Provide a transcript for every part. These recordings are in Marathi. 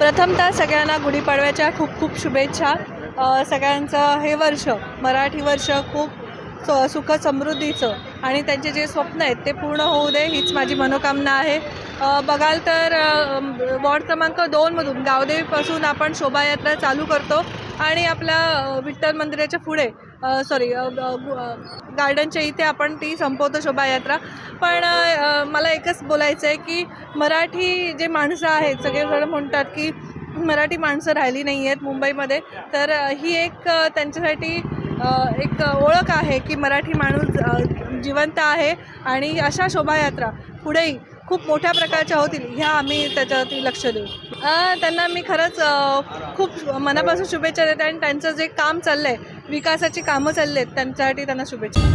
प्रथमतः सगळ्यांना गुढीपाडव्याच्या खूप खूप शुभेच्छा. सगळ्यांचं हे वर्ष मराठी वर्ष खूप सुख समृद्धीचं आणि त्यांचे जे स्वप्न आहेत ते पूर्ण होऊ दे हीच माझी मनोकामना आहे. बघाल तर वॉर्ड क्रमांक 2मधून गावदेवीपासून आपण शोभायात्रा चालू करतो आणि आपल्या विठ्ठल मंदिराच्या पुढे गार्डनच्या इथे आपण ती संपवतो शोभायात्रा. पण मला एकच बोलायचं आहे की मराठी जे माणसं आहेत सगळेजण म्हणतात की मराठी माणसं राहिली नाही आहेत मुंबईमध्ये, तर ही एक त्यांच्यासाठी एक ओळख आहे की मराठी माणूस जिवंत आहे आणि अशा शोभायात्रा पुढेही खूप मोठ्या प्रकारच्या होतील ह्या आम्ही त्याच्यावरती लक्ष देऊ. त्यांना मी खरंच खूप मनापासून शुभेच्छा देते आणि त्यांचं जे काम चाललं आहे, विकासाची कामं चालली आहेत, त्यांच्यासाठी त्यांना शुभेच्छा.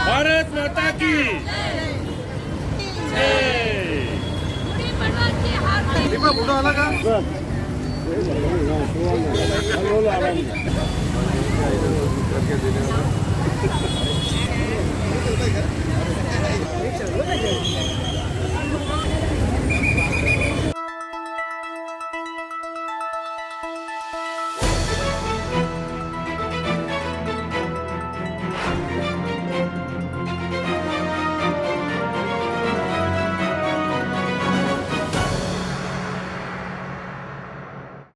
भारत माता की फोटो आला का?